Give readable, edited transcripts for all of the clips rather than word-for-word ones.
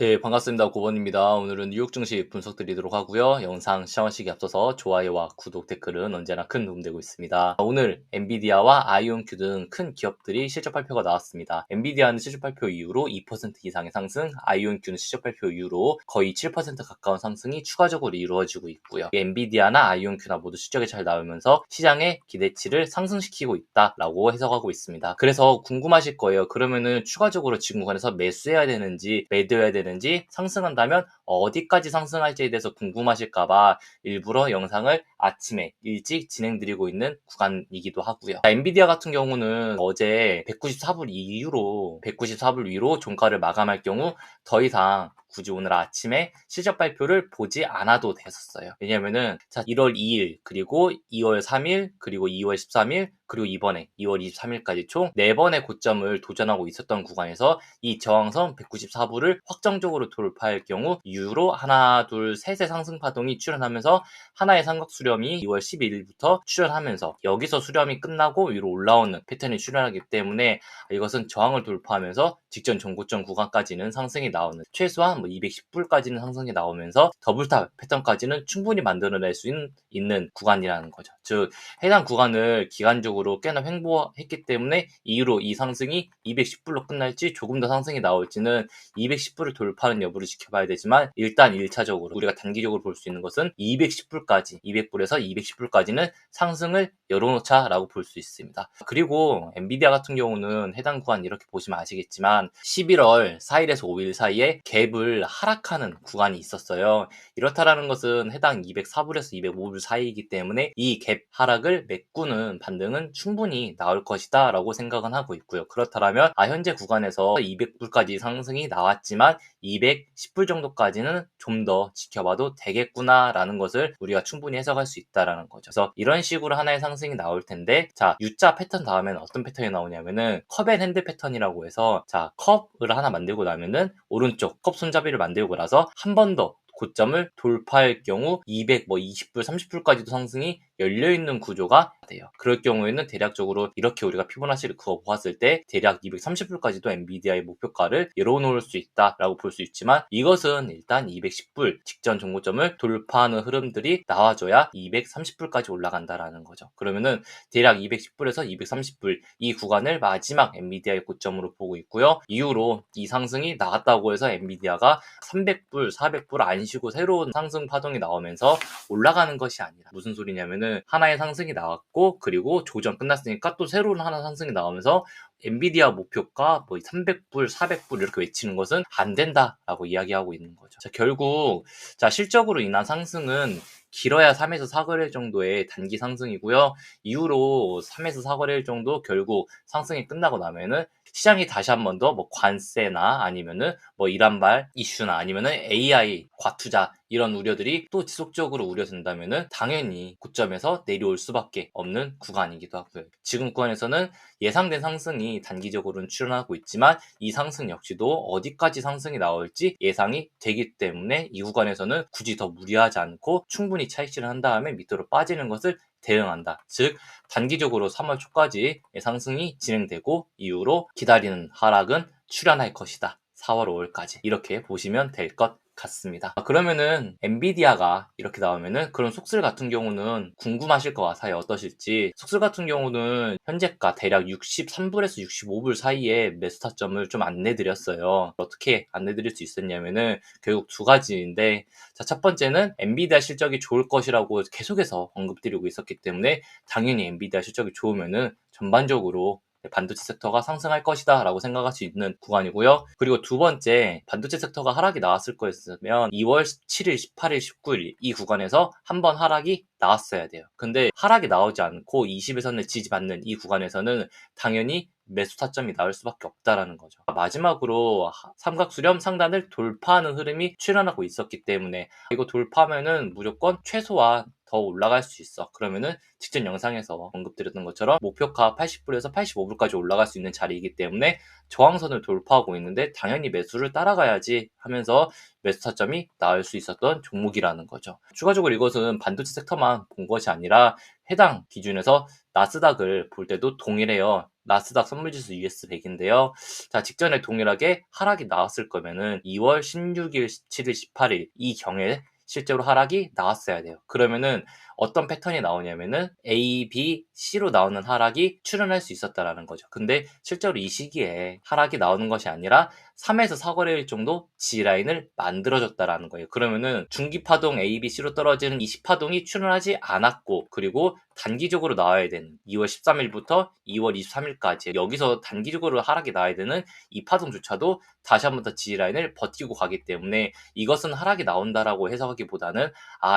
네, 반갑습니다. 고번입니다. 오늘은 뉴욕 증시 분석 드리도록 하고요. 영상 시작하시기 앞서서 좋아요와 구독, 댓글은 언제나 큰 도움 되고 있습니다. 오늘 엔비디아와 아이온큐 등 큰 기업들이 실적 발표가 나왔습니다. 엔비디아는 실적 발표 이후로 2% 이상의 상승, 아이온큐는 실적 발표 이후로 거의 7% 가까운 상승이 추가적으로 이루어지고 있고요. 엔비디아나 아이온큐나 모두 실적이 잘 나오면서 시장의 기대치를 상승시키고 있다라고 해석하고 있습니다. 그래서 궁금하실 거예요. 그러면은 추가적으로 지금 구간에서 매수해야 되는지 매도해야 되는지 상승한다면 어디까지 상승할지에 대해서 궁금하실까봐 일부러 영상을 아침에 일찍 진행드리고 있는 구간이기도 하고요. 엔비디아 같은 경우는 어제 194불 위로 종가를 마감할 경우 더 이상 굳이 오늘 아침에 실적 발표를 보지 않아도 됐었어요. 왜냐면은 1월 2일 그리고 2월 3일 그리고 2월 13일 그리고 이번에 2월 23일까지 총 4번의 고점을 도전하고 있었던 구간에서 이 저항선 194불을 확정적으로 돌파할 경우 이후로 하나, 둘, 셋의 상승 파동이 출현하면서 하나의 삼각 수렴이 2월 11일부터 출현하면서 여기서 수렴이 끝나고 위로 올라오는 패턴이 출현하기 때문에 이것은 저항을 돌파하면서 직전 전고점 구간까지는 상승이 나오는 최소한 210불까지는 상승이 나오면서 더블탑 패턴까지는 충분히 만들어낼 수 있는 구간이라는 거죠. 즉 해당 구간을 기간적으로 꽤나 횡보했기 때문에 이후로 이 상승이 210불로 끝날지 조금 더 상승이 나올지는 210불을 돌파하는 여부를 지켜봐야 되지만 일단 1차적으로 우리가 단기적으로 볼 수 있는 것은 210불까지 200불에서 210불까지는 상승을 열어놓자라고 볼 수 있습니다. 그리고 엔비디아 같은 경우는 해당 구간 이렇게 보시면 아시겠지만 11월 4일에서 5일 사이에 갭을 하락하는 구간이 있었어요. 이렇다라는 것은 해당 204불에서 205불 사이이기 때문에 이 갭 하락을 메꾸는 반등은 충분히 나올 것이다 라고 생각은 하고 있고요. 그렇다면 현재 구간에서 200불까지 상승이 나왔지만 210불 정도까지는 좀 더 지켜봐도 되겠구나 라는 것을 우리가 충분히 해석할 수 있다라는 거죠. 그래서 이런 식으로 하나의 상승이 나올 텐데 U자 패턴 다음에는 어떤 패턴이 나오냐면은 컵앤핸드 패턴이라고 해서 컵을 하나 만들고 나면은 오른쪽 컵 손잡이를 만들고 나서 한 번 더 고점을 돌파할 경우 220불, 30불까지도 상승이 열려있는 구조가 돼요. 그럴 경우에는 대략적으로 이렇게 우리가 피보나치를 그어 보았을 때 대략 230불까지도 엔비디아의 목표가를 열어놓을 수 있다라고 볼 수 있지만 이것은 일단 210불 직전 종고점을 돌파하는 흐름들이 나와줘야 230불까지 올라간다라는 거죠. 그러면은 대략 210불에서 230불 이 구간을 마지막 엔비디아의 고점으로 보고 있고요. 이후로 이 상승이 나왔다고 해서 엔비디아가 300불, 400불 안 쉬고 새로운 상승 파동이 나오면서 올라가는 것이 아니라 무슨 소리냐면은 하나의 상승이 나왔고 그리고 조정 끝났으니까 또 새로운 하나 상승이 나오면서 엔비디아 목표가 300불, 400불 이렇게 외치는 것은 안 된다라고 이야기하고 있는 거죠. 결국 실적으로 인한 상승은 길어야 3에서 4거래일 정도의 단기 상승이고요. 이후로 3에서 4거래일 정도 결국 상승이 끝나고 나면은 시장이 다시 한 번 더 관세나 아니면은 이란발 이슈나 아니면은 AI 과투자 이런 우려들이 또 지속적으로 우려된다면은 당연히 고점에서 내려올 수밖에 없는 구간이기도 하고요. 지금 구간에서는 예상된 상승이 단기적으로는 출현하고 있지만 이 상승 역시도 어디까지 상승이 나올지 예상이 되기 때문에 이 구간에서는 굳이 더 무리하지 않고 충분히 차익실을 한 다음에 밑으로 빠지는 것을 대응한다. 즉 단기적으로 3월 초까지 상승이 진행되고 이후로 기다리는 하락은 출현할 것이다. 4월 5월까지 이렇게 보시면 될 것 같습니다. 그러면은 엔비디아가 이렇게 나오면은 그런 속슬 같은 경우는 궁금하실 것 같아요. 어떠실지. 속슬 같은 경우는 현재가 대략 63불에서 65불 사이에 매수 타점을 좀 안내드렸어요. 어떻게 안내드릴 수 있었냐면은 결국 두 가지인데 첫 번째는 엔비디아 실적이 좋을 것이라고 계속해서 언급드리고 있었기 때문에 당연히 엔비디아 실적이 좋으면은 전반적으로 반도체 섹터가 상승할 것이다 라고 생각할 수 있는 구간이고요. 그리고 두 번째, 반도체 섹터가 하락이 나왔을 거였으면 2월 17일, 18일, 19일 이 구간에서 한번 하락이 나왔어야 돼요. 근데 하락이 나오지 않고 20일선을 지지받는 이 구간에서는 당연히 매수 타점이 나올 수밖에 없다라는 거죠. 마지막으로 삼각수렴 상단을 돌파하는 흐름이 출현하고 있었기 때문에 이거 돌파하면은 무조건 최소한 더 올라갈 수 있어. 그러면은 직전 영상에서 언급드렸던 것처럼 목표가 80불에서 85불까지 올라갈 수 있는 자리이기 때문에 저항선을 돌파하고 있는데 당연히 매수를 따라가야지 하면서 매수 타점이 나올 수 있었던 종목이라는 거죠. 추가적으로 이것은 반도체 섹터만 본 것이 아니라 해당 기준에서 나스닥을 볼 때도 동일해요. 나스닥 선물지수 US100인데요. 자, 직전에 동일하게 하락이 나왔을 거면은 2월 16일, 17일, 18일 이 경에 실제로 하락이 나왔어야 돼요. 그러면은 어떤 패턴이 나오냐면은 A, B, C로 나오는 하락이 출현할 수 있었다라는 거죠. 근데 실제로 이 시기에 하락이 나오는 것이 아니라 3에서 4거래일 정도 G라인을 만들어줬다라는 거예요. 그러면은 중기파동 A, B, C로 떨어지는 20파동이 출현하지 않았고, 그리고 단기적으로 나와야 되는 2월 13일부터 2월 23일까지 여기서 단기적으로 하락이 나와야 되는 이 파동조차도 다시 한 번 더 G라인을 버티고 가기 때문에 이것은 하락이 나온다라고 해석하기보다는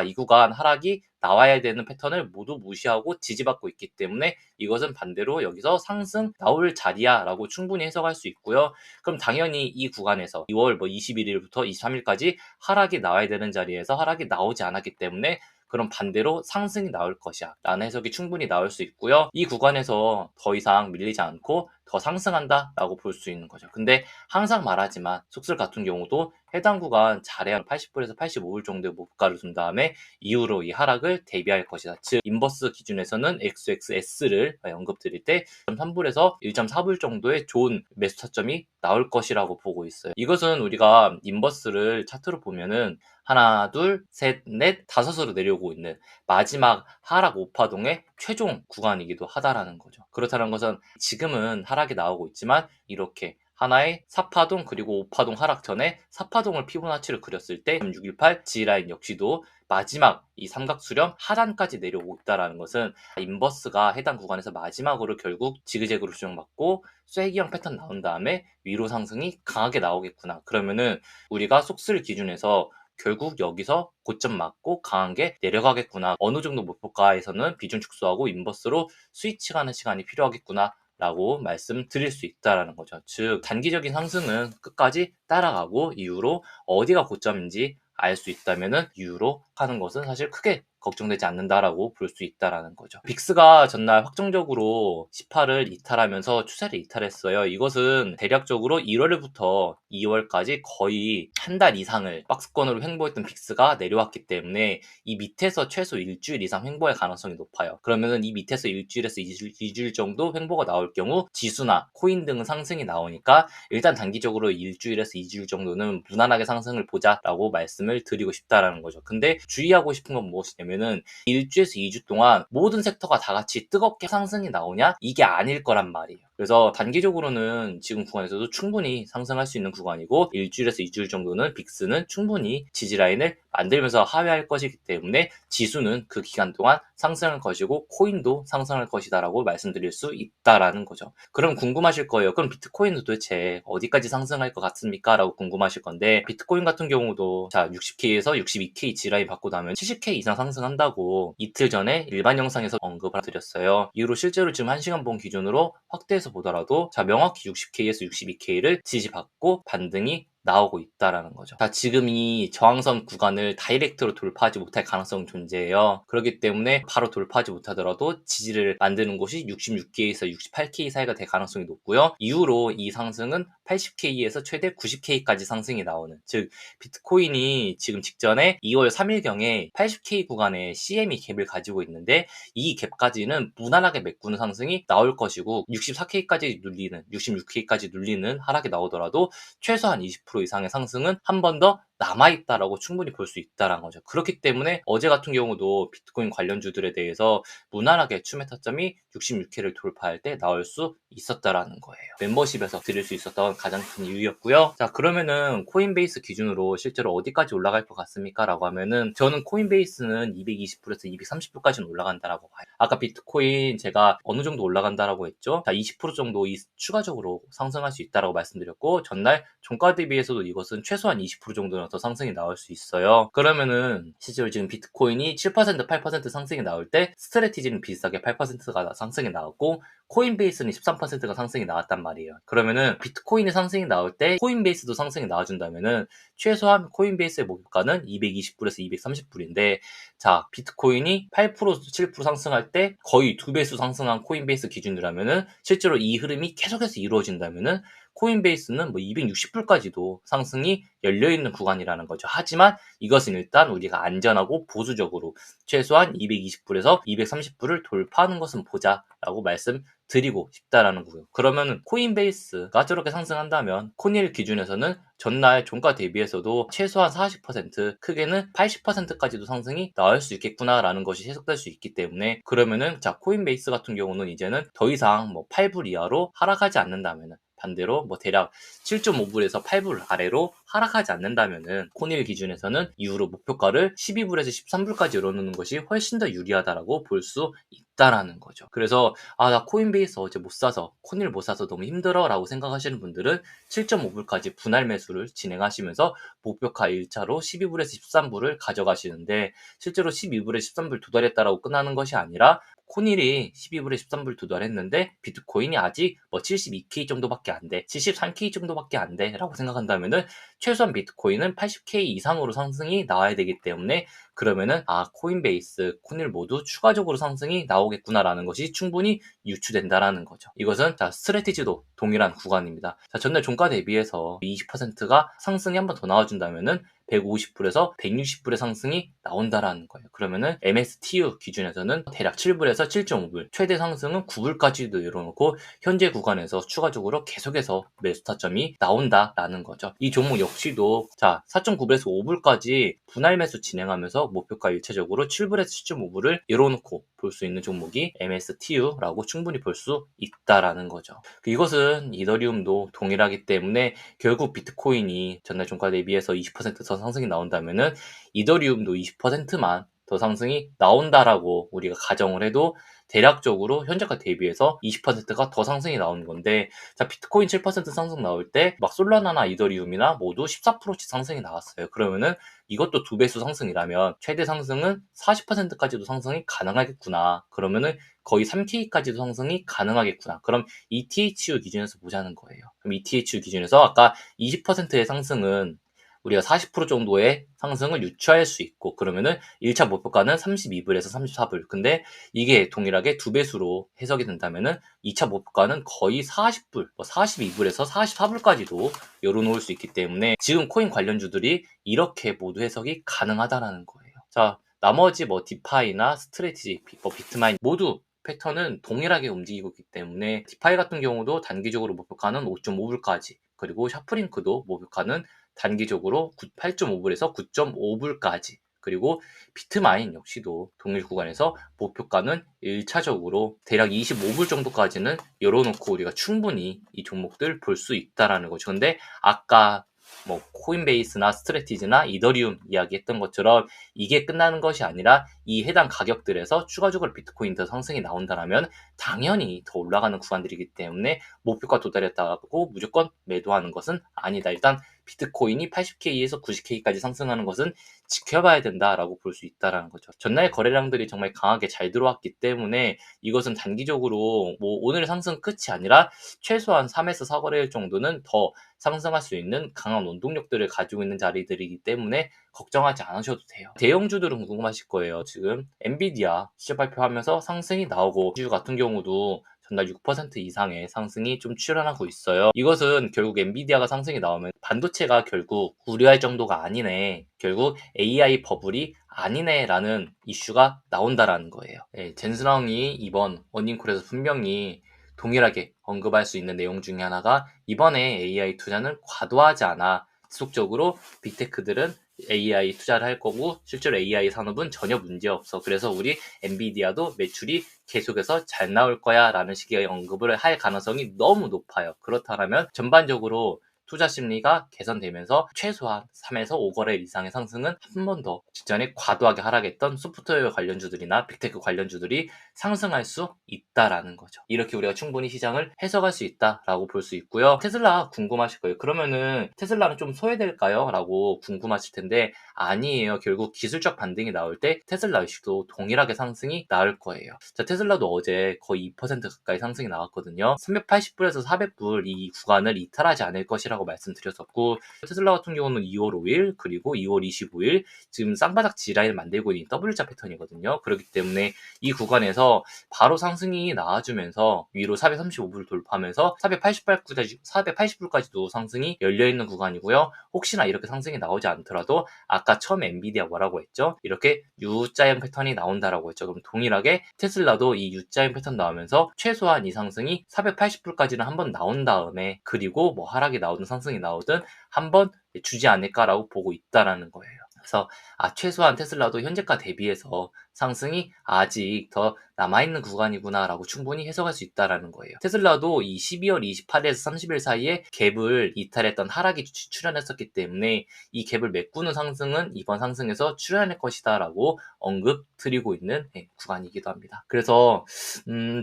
이 구간 하락이 나와야 되는 패턴을 모두 무시하고 지지받고 있기 때문에 이것은 반대로 여기서 상승 나올 자리야 라고 충분히 해석할 수 있고요. 그럼 당연히 이 구간에서 2월 21일부터 23일까지 하락이 나와야 되는 자리에서 하락이 나오지 않았기 때문에 그럼 반대로 상승이 나올 것이야 라는 해석이 충분히 나올 수 있고요. 이 구간에서 더 이상 밀리지 않고 더 상승한다 라고 볼 수 있는 거죠. 근데 항상 말하지만 속슬 같은 경우도 해당 구간 잘해야 80불에서 85불 정도의 목표가를 둔 다음에 이후로 이 하락을 대비할 것이다. 즉 인버스 기준에서는 XXS를 언급드릴 때 1.3불에서 1.4불 정도의 좋은 매수 타점이 나올 것이라고 보고 있어요. 이것은 우리가 인버스를 차트로 보면은 하나, 둘, 셋, 넷, 다섯으로 내려오고 있는 마지막 하락 5파동의 최종 구간이기도 하다라는 거죠. 그렇다는 것은 지금은 하락이 나오고 있지만 이렇게 하나의 4파동 그리고 5파동 하락 전에 4파동을 피보나치를 그렸을 때 618 G라인 역시도 마지막 이 삼각수렴 하단까지 내려오고 있다는 것은 인버스가 해당 구간에서 마지막으로 결국 지그재그로 조정받고 쐐기형 패턴 나온 다음에 위로 상승이 강하게 나오겠구나. 그러면은 우리가 속슬 기준에서 결국 여기서 고점 맞고 강한 게 내려가겠구나. 어느 정도 목표가에서는 비중 축소하고 인버스로 스위칭하는 시간이 필요하겠구나. 라고 말씀드릴 수 있다라는 거죠. 즉 단기적인 상승은 끝까지 따라가고 이후로 어디가 고점인지 알 수 있다면은 이후로 하는 것은 사실 크게 걱정되지 않는다라고 볼 수 있다라는 거죠. 빅스가 전날 확정적으로 18을 이탈하면서 추세를 이탈했어요. 이것은 대략적으로 1월부터 2월까지 거의 한 달 이상을 박스권으로 횡보했던 빅스가 내려왔기 때문에 이 밑에서 최소 일주일 이상 횡보할 가능성이 높아요. 그러면은 이 밑에서 일주일에서 2주일 정도 횡보가 나올 경우 지수나 코인 등은 상승이 나오니까 일단 단기적으로 일주일에서 2주일 정도는 무난하게 상승을 보자라고 말씀을 드리고 싶다라는 거죠. 근데 주의하고 싶은 건 무엇이냐면은 1주에서 2주 동안 모든 섹터가 다 같이 뜨겁게 상승이 나오냐? 이게 아닐 거란 말이에요. 그래서 단기적으로는 지금 구간에서도 충분히 상승할 수 있는 구간이고 일주일에서 2주일 정도는 빅스는 충분히 지지라인을 만들면서 하회할 것이기 때문에 지수는 그 기간 동안 상승할 것이고 코인도 상승할 것이다라고 말씀드릴 수 있다라는 거죠. 그럼 궁금하실 거예요. 그럼 비트코인은 도대체 어디까지 상승할 것 같습니까? 라고 궁금하실 건데 비트코인 같은 경우도 자 60K에서 62K 지라인 받고 나면 70K 이상 상승한다고 이틀 전에 일반 영상에서 언급을 드렸어요. 이후로 실제로 지금 1시간 본 기준으로 확대해서 보더라도 자 명확히 60K에서 62K를 지지받고 반등이 나오고 있다라는 거죠. 자, 지금 이 저항선 구간을 다이렉트로 돌파하지 못할 가능성이 존재해요. 그렇기 때문에 바로 돌파하지 못하더라도 지지를 만드는 곳이 66K에서 68K 사이가 될 가능성이 높고요. 이후로 이 상승은 80K에서 최대 90K까지 상승이 나오는, 즉 비트코인이 지금 직전에 2월 3일경에 80K 구간에 CME 갭을 가지고 있는데 이 갭까지는 무난하게 메꾸는 상승이 나올 것이고 64K까지 눌리는, 66K까지 눌리는 하락이 나오더라도 최소한 20% 이상의 상승은 한 번 더 남아있다라고 충분히 볼 수 있다는 거죠. 그렇기 때문에 어제 같은 경우도 비트코인 관련주들에 대해서 무난하게 추매 타점이 66K를 돌파할 때 나올 수 있었다라는 거예요. 멤버십에서 드릴 수 있었던 가장 큰 이유였고요. 자, 그러면은 코인베이스 기준으로 실제로 어디까지 올라갈 것 같습니까? 라고 하면은 저는 코인베이스는 220불에서 230불까지는 올라간다라고 봐요. 아까 비트코인 제가 어느 정도 올라간다라고 했죠? 자, 20% 정도 추가적으로 상승할 수 있다라고 말씀드렸고 전날 종가 대비해서도 이것은 최소한 20% 정도는 더 상승이 나올 수 있어요. 그러면은 실제로 지금 비트코인이 7% 8% 상승이 나올 때 스트래티지는 비슷하게 8%가 상승이 나왔고 코인베이스는 13%가 상승이 나왔단 말이에요. 그러면은 비트코인의 상승이 나올 때 코인베이스도 상승이 나와준다면은 최소한 코인베이스의 목표가는 220불에서 230불인데, 자, 비트코인이 8% 7% 상승할 때 거의 2배수 상승한 코인베이스 기준이라면은 실제로 이 흐름이 계속해서 이루어진다면은 코인베이스는 뭐 260불까지도 상승이 열려있는 구간이라는 거죠. 하지만 이것은 일단 우리가 안전하고 보수적으로 최소한 220불에서 230불을 돌파하는 것은 보자라고 말씀드리고 싶다라는 거고요. 그러면 코인베이스가 저렇게 상승한다면 코닐 기준에서는 전날 종가 대비해서도 최소한 40%, 크게는 80%까지도 상승이 나올 수 있겠구나라는 것이 해석될 수 있기 때문에, 그러면은 자, 코인베이스 같은 경우는 이제는 더 이상 뭐 8불 이하로 하락하지 않는다면은, 반대로 뭐 대략 7.5불에서 8불 아래로 하락하지 않는다면은 코닐 기준에서는 이후로 목표가를 12불에서 13불까지 열어놓는 것이 훨씬 더 유리하다라고 볼 수 있다라는 거죠. 그래서 나 코인베이스 어제 못 사서, 코닐 못 사서 너무 힘들어 라고 생각하시는 분들은 7.5불까지 분할 매수를 진행하시면서 목표가 1차로 12불에서 13불을 가져가시는데, 실제로 12불에 13불 도달했다라고 끝나는 것이 아니라 코닐이 12불에 13불 도달했는데 비트코인이 아직 뭐 72K 정도밖에 안 돼, 73K 정도밖에 안 돼 라고 생각한다면은 최소한 비트코인은 80K 이상으로 상승이 나와야 되기 때문에, 그러면은 코인베이스, 코닐 모두 추가적으로 상승이 나오겠구나라는 것이 충분히 유추된다라는 거죠. 이것은 자, 스트래티지도 동일한 구간입니다. 자, 전날 종가 대비해서 20%가 상승이 한 번 더 나와준다면은 150불에서 160불의 상승이 나온다라는 거예요. 그러면은 MSTU 기준에서는 대략 7불에서 7.5불, 최대 상승은 9불까지도 열어놓고 현재 구간에서 추가적으로 계속해서 매수 타점이 나온다라는 거죠. 이 종목 역시도 자, 4.9불에서 5불까지 분할 매수 진행하면서 목표가 일차적으로 7불에서 7.5불을 열어놓고 볼 수 있는 종목이 MSTU라고 충분히 볼 수 있다라는 거죠. 이것은 이더리움도 동일하기 때문에 결국 비트코인이 전날 종가 대비해서 20%더 상승이 나온다면은 이더리움도 20%만 더 상승이 나온다라고 우리가 가정을 해도 대략적으로 현재가 대비해서 20%가 더 상승이 나오는 건데, 자, 비트코인 7% 상승 나올 때 막 솔라나나 이더리움이나 모두 14%씩 상승이 나왔어요. 그러면은 이것도 2배수 상승이라면 최대 상승은 40%까지도 상승이 가능하겠구나. 그러면은 거의 3K까지도 상승이 가능하겠구나. 그럼 ETHU 기준에서 보자는 거예요. 그럼 ETHU 기준에서 아까 20%의 상승은 우리가 40% 정도의 상승을 유추할 수 있고, 그러면은 1차 목표가는 32불에서 34불. 근데 이게 동일하게 2배수로 해석이 된다면은 2차 목표가는 거의 40불, 42불에서 44불까지도 열어놓을 수 있기 때문에 지금 코인 관련주들이 이렇게 모두 해석이 가능하다라는 거예요. 자, 나머지 뭐 디파이나 스트레티지, 비트마인 모두 패턴은 동일하게 움직이고 있기 때문에 디파이 같은 경우도 단기적으로 목표가는 5.5불까지, 그리고 샤프링크도 목표가는 단기적으로 8.5불에서 9.5불까지, 그리고 비트마인 역시도 동일 구간에서 목표가는 1차적으로 대략 25불 정도까지는 열어놓고 우리가 충분히 이 종목들 볼 수 있다라는 거죠. 근데 아까 뭐 코인베이스나 스트래티지나 이더리움 이야기했던 것처럼 이게 끝나는 것이 아니라 이 해당 가격들에서 추가적으로 비트코인 더 상승이 나온다라면 당연히 더 올라가는 구간들이기 때문에 목표가 도달했다고 무조건 매도하는 것은 아니다. 일단 비트코인이 80K에서 90K까지 상승하는 것은 지켜봐야 된다라고 볼 수 있다라는 거죠. 전날 거래량들이 정말 강하게 잘 들어왔기 때문에 이것은 단기적으로 뭐 오늘 상승 끝이 아니라 최소한 3에서 4거래일 정도는 더 상승할 수 있는 강한 원동력들을 가지고 있는 자리들이기 때문에 걱정하지 않으셔도 돼요. 대형주들은 궁금하실 거예요. 지금 엔비디아 실적 발표하면서 상승이 나오고, 주 같은 경우도 전날 6% 이상의 상승이 좀 출현하고 있어요. 이것은 결국 엔비디아가 상승이 나오면 반도체가 결국 우려할 정도가 아니네, 결국 AI 버블이 아니네 라는 이슈가 나온다라는 거예요. 젠스랑이 이번 어닝콜에서 분명히 동일하게 언급할 수 있는 내용 중에 하나가, 이번에 AI 투자는 과도하지 않아, 지속적으로 빅테크들은 AI 투자를 할 거고 실제로 AI 산업은 전혀 문제 없어, 그래서 우리 엔비디아도 매출이 계속해서 잘 나올 거야 라는 식의 언급을 할 가능성이 너무 높아요. 그렇다면 전반적으로 투자 심리가 개선되면서 최소한 3에서 5거래일 이상의 상승은 한 번 더 직전에 과도하게 하락했던 소프트웨어 관련주들이나 빅테크 관련주들이 상승할 수 있다라는 거죠. 이렇게 우리가 충분히 시장을 해석할 수 있다라고 볼 수 있고요. 테슬라 궁금하실 거예요. 그러면은 테슬라는 좀 소외될까요? 라고 궁금하실 텐데 아니에요. 결국 기술적 반등이 나올 때 테슬라 주식도 동일하게 상승이 나올 거예요. 자, 테슬라도 어제 거의 2% 가까이 상승이 나왔거든요. 380불에서 400불 이 구간을 이탈하지 않을 것이라고 말씀드렸었고 테슬라 같은 경우는 2월 5일 그리고 2월 25일 지금 쌍바닥 G라인을 만들고 있는 W자 패턴이거든요. 그렇기 때문에 이 구간에서 바로 상승이 나와주면서 위로 435불을 돌파하면서 480불까지도 상승이 열려있는 구간이고요. 혹시나 이렇게 상승이 나오지 않더라도 아까 처음 엔비디아 뭐라고 했죠? 이렇게 U자형 패턴이 나온다라고 했죠. 그럼 동일하게 테슬라도 이 U자형 패턴 나오면서 최소한 이 상승이 480불까지는 한번 나온 다음에 그리고 뭐 하락이 나오든 상승이 나오든 한번 주지 않을까라고 보고 있다라는 거예요. 그래서 최소한 테슬라도 현재가 대비해서 상승이 아직 더 남아있는 구간이구나라고 충분히 해석할 수 있다라는 거예요. 테슬라도 이 12월 28일에서 30일 사이에 갭을 이탈했던 하락이 출현했었기 때문에 이 갭을 메꾸는 상승은 이번 상승에서 출현할 것이다라고 언급 드리고 있는 구간이기도 합니다. 그래서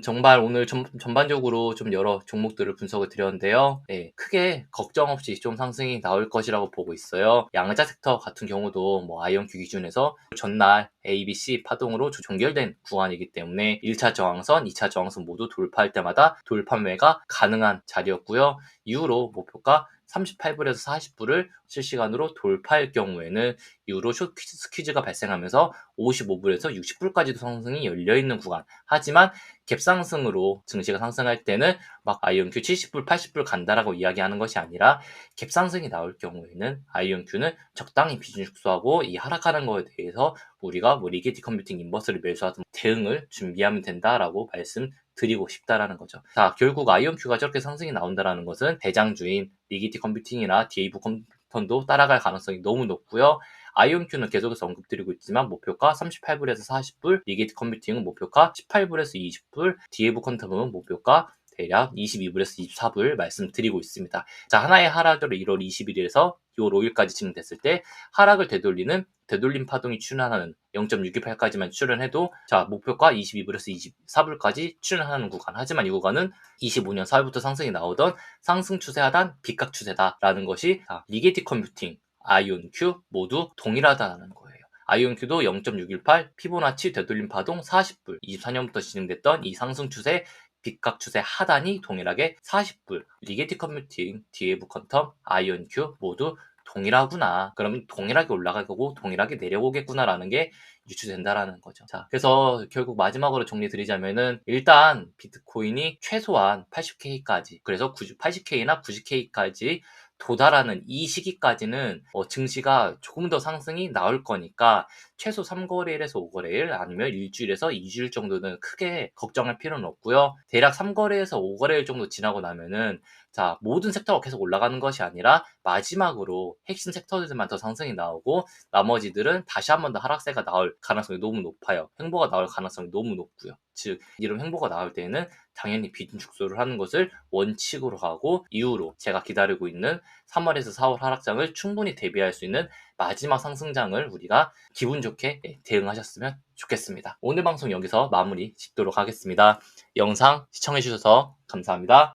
정말 오늘 전반적으로 좀 여러 종목들을 분석을 드렸는데요. 크게 걱정 없이 좀 상승이 나올 것이라고 보고 있어요. 양자 섹터 같은 경우도 뭐 아이온큐 기준에서 전날 ABC 파동으로 종결된 구간이기 때문에 1차 저항선, 2차 저항선 모두 돌파할 때마다 돌파 매가 가능한 자리였고요. 이후로 목표가 38불에서 40불을 실시간으로 돌파할 경우에는 이후로 숏 스퀴즈가 발생하면서 55불에서 60불까지도 상승이 열려있는 구간. 하지만 갭상승으로 증시가 상승할 때는 막 아이온큐 70불, 80불 간다라고 이야기하는 것이 아니라 갭상승이 나올 경우에는 아이온큐는 적당히 비중 축소하고 이 하락하는 거에 대해서 우리가 뭐 리게티 컴퓨팅 인버스를 매수하든 대응을 준비하면 된다라고 말씀드리고 싶다라는 거죠. 자, 결국 아이온큐가 저렇게 상승이 나온다라는 것은 대장주인 리게티 컴퓨팅이나 DAV 컴퓨턴도 따라갈 가능성이 너무 높고요. 아이온큐는 계속해서 언급드리고 있지만 목표가 38불에서 40불, 리게이트 컴퓨팅은 목표가 18불에서 20불, DAV 퀀텀은 목표가 대략 22불에서 24불 말씀드리고 있습니다. 자, 하나의 하락으로 1월 20일에서 2월 5일까지 진행됐을 때 하락을 되돌리는 되돌림 파동이 출현하는 0.628까지만 출현해도 자 목표가 22불에서 24불까지 출현하는 구간. 하지만 이 구간은 25년 4월부터 상승이 나오던 상승 추세 하단 빗각 추세다라는 것이 리게이티 컴퓨팅, 아이온큐 모두 동일하다는 거예요. 아이온큐도 0.618 피보나치 되돌림 파동 40불 24년부터 진행됐던 이 상승 추세 빗각 추세 하단이 동일하게 40불 리게이티 컴퓨팅, DAV 퀀텀, 아이온큐 모두 동일하구나. 그러면 동일하게 올라가고 동일하게 내려오겠구나라는 게 유추된다라는 거죠. 자, 그래서 결국 마지막으로 정리드리자면은 일단 비트코인이 최소한 80K까지 그래서 80K나 90K까지 도달하는 이 시기까지는 증시가 조금 더 상승이 나올 거니까 최소 3거래일에서 5거래일 아니면 일주일에서 2주일 정도는 크게 걱정할 필요는 없고요. 대략 3거래에서 5거래일 정도 지나고 나면은 자, 모든 섹터가 계속 올라가는 것이 아니라 마지막으로 핵심 섹터들만 더 상승이 나오고 나머지들은 다시 한 번 더 하락세가 나올 가능성이 너무 높아요. 횡보가 나올 가능성이 너무 높고요. 즉 이런 횡보가 나올 때에는 당연히 비중 축소를 하는 것을 원칙으로 하고 이후로 제가 기다리고 있는 3월에서 4월 하락장을 충분히 대비할 수 있는 마지막 상승장을 우리가 기분 좋게 대응하셨으면 좋겠습니다. 오늘 방송 여기서 마무리 짓도록 하겠습니다. 영상 시청해주셔서 감사합니다.